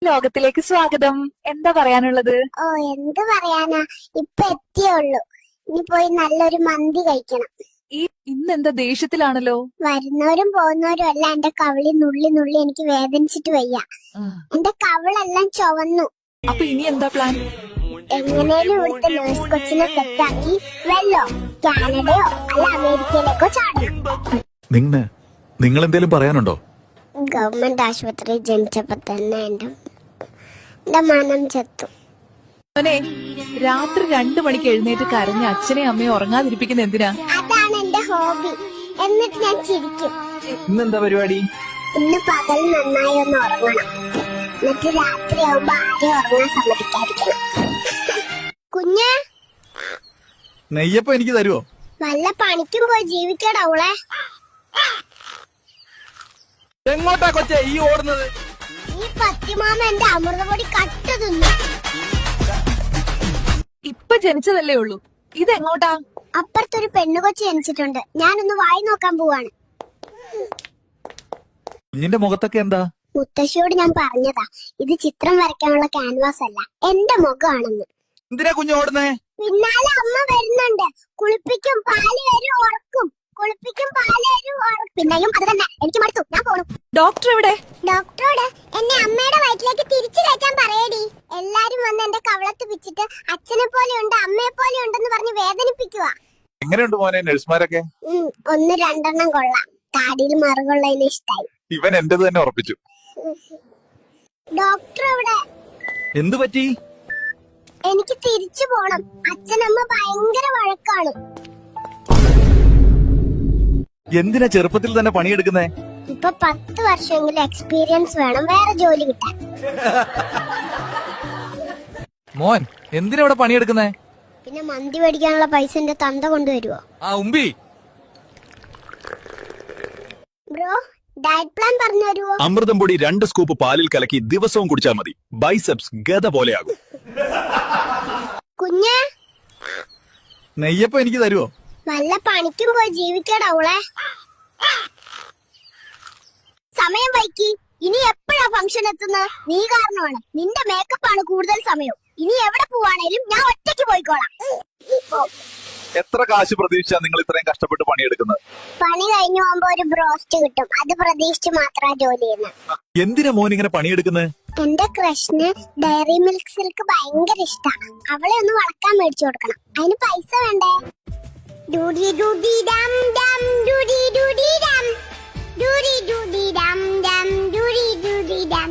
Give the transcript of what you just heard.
ലോകത്തിലേക്ക് സ്വാഗതം. എന്താ പറയാനുള്ളത്? ഓ, എന്ത് പറയാനാ, ഇപ്പൊ എത്തിയുള്ളൂ. ഇനി പോയി നല്ലൊരു മന്തി കഴിക്കണം. ഇന്നെന്താ ദേഷ്യത്തിലാണല്ലോ? വരുന്നവരും പോകുന്നവരും അല്ല എന്റെ കവിളി നുള്ളി നുള്ളി എനിക്ക് വേദനിച്ചിട്ട് വയ്യ. എന്റെ കവിളെല്ലാം ചുവന്നു. അപ്പൊ ഇനി എന്താ പ്ലാൻ? എങ്ങനെയും ഇവിടുത്തെ നേഴ്സ് കൊച്ചിനെ സെറ്റാക്കി വെല്ലോ കാനഡയോ അല്ല അമേരിക്കയിലേക്കോ ചാടണം. നിങ്ങൾ എന്തേലും പറയാനുണ്ടോ? ഗവൺമെന്റ് ആശുപത്രി ജനിച്ചപ്പോ തന്നെ എന്റെ മനം ചത്തു. അവനെ രാത്രി 2 മണിക്ക് എഴുന്നേറ്റ് കരഞ്ഞ അച്ഛനെയും അമ്മയും ഉറങ്ങാതിരിപ്പിക്കുന്ന എന്തിനാ? അതാണ് എന്റെ ഹോബി. എന്നിട്ട് ഞാൻ ചിരിക്കും. ഇന്നെന്താ പരിപാടി? ഇന്ന് പകൽ നന്നായി ഒന്ന് ഉറങ്ങണം. എന്നിട്ട് രാത്രിയാവുമ്പോ ആരും ഉറങ്ങാൻ സമ്മതിക്കാതിരിക്കണം. കുഞ്ഞ്, നെയ്യപ്പം എനിക്ക് തരുവോ? വല്ല പണിക്കും പോയി ജീവിക്കടവളെ. എങ്ങോട്ടാ കൊച്ചേ ഈ ഓടുന്നത്? ഈ പത്തിമാമ എന്റെ അമൃതപൊടി കട്ട് തിന്നു. ഇപ്പൊ ജനിച്ചതല്ലേ ഉള്ളൂ, ഇതെങ്ങോട്ടാ? അപ്പുറത്തൊരു പെണ്ണുകൊച്ചി ജനിച്ചിട്ടുണ്ട്. ഞാനൊന്ന് വായി നോക്കാൻ പോവാണ്. കുഞ്ഞിന്റെ മുഖത്തൊക്കെ എന്താ? മുത്തശ്ശിയോട് ഞാൻ പറഞ്ഞതാ, ഇത് ചിത്രം വരയ്ക്കാനുള്ള ക്യാൻവാസ് അല്ല, എന്റെ മുഖമാണെന്ന്. എന്തിനാ കുഞ്ഞ് ഓടുന്നേ? പിന്നാലെ അമ്മ വരുന്നുണ്ട്. കുളിപ്പിക്കും, പാല് വരും, ഉറക്കും. കുളിപ്പിക്കും, പാല് വരും, ഉറക്കും. പിന്നെയും അത് തന്നെ. എനിക്ക് മടുത്തു, ഞാൻ പോണു. ഡോക്ടർ എവിടെ? ഡോക്ടറോട് എന്നെ അമ്മയുടെ വയറ്റിലേക്ക് തിരിച്ചു കയറ്റാൻ പറയടി. എല്ലാരും വന്ന് എന്റെ കവളത്ത് പിച്ചിട്ട് അച്ഛനെ പോലെ ഉണ്ട് അമ്മയെ പോലെ ഉണ്ടെന്ന് പറഞ്ഞ് വേദനിപ്പിക്കുക. എങ്ങനെയുണ്ട് മോനെ നഴ്സുമാരൊക്കെ? 1-2 കൊള്ളാം. താടിയിൽ മറുകൊള്ളതിന് ഇഷ്ടായി. ഇവൻ എന്റേത് തന്നെ ഉറപ്പിച്ചു. ഡോക്ടർ എവിടെ? എന്തു പറ്റി? എനിക്ക് തിരിച്ചു പോണം. അച്ഛനമ്മ ഭയങ്കര വഴക്കാണ്. എന്തിനാ ചെറുപ്പത്തിൽ തന്നെ പണിയെടുക്കുന്നേ? ഇപ്പൊ 10 വർഷമെങ്കിലും എക്സ്പീരിയൻസ് വേണം വേറെ ജോലി കിട്ടാൻ. മോൻ എന്തിനാ ഇവിടെ പണിയെടുക്കുന്നേ? പിന്നെ മന്തി മേടിക്കാനുള്ള പൈസ എന്റെ തന്ത കൊണ്ടുവരുവോ? ഉമ്പി ബ്രോ, ഡയറ്റ് പ്ലാൻ പറഞ്ഞു തരുവോ? അമൃതം പൊടി 2 സ്കൂപ്പ് പാലിൽ കലക്കി ദിവസവും കുടിച്ചാൽ മതി. ബൈസെപ്സ് ഗത പോലെയാകും. കുഞ്ഞ്, നെയ്യപ്പം എനിക്ക് തരുവോ? വല്ല പണിക്കും പോയി ജീവിക്കടവളെ. സമയം വൈകി. ഇനി എപ്പോഴാ ഫംഗ്ഷൻ എത്തുന്നത്? നീ കാരണമാണ്. നിന്റെ മേക്കപ്പ് ആണ് കൂടുതൽ സമയം. ഇനി എവിടെ പോവാണേലും ഞാൻ ഒറ്റയ്ക്ക് പോയിക്കോളാം. എത്ര കാശ് പ്രതീക്ഷിച്ചാ നിങ്ങൾ ഇത്രയും കഷ്ടപ്പെട്ട് പണിയെടുക്കുന്നത്? പണി കഴിഞ്ഞു പോകുമ്പോ ഒരു ബ്രോസ്റ്റ് കിട്ടും. അത് പ്രതീക്ഷിച്ച് മാത്രമാ ജോലി ചെയ്യുന്നത്. എന്തിനാ മോൻ ഇങ്ങനെ പണിയെടുക്കുന്നത്? എന്റെ ക്രഷിന് ഡയറി മിൽക്ക് സിൽക്ക് ഭയങ്കര ഇഷ്ടാ. അവളെ ഒന്ന് വളക്കാൻ മേടിച്ചു കൊടുക്കണം. അതിന് പൈസ വേണ്ടേ? ഡൂഡി ഡൂഡി ഡം ഡം ഡൂഡി ഡൂഡി ഡം ഡൂഡി ഡൂഡി ഡം ഡം ഡൂഡി ഡൂഡി ഡം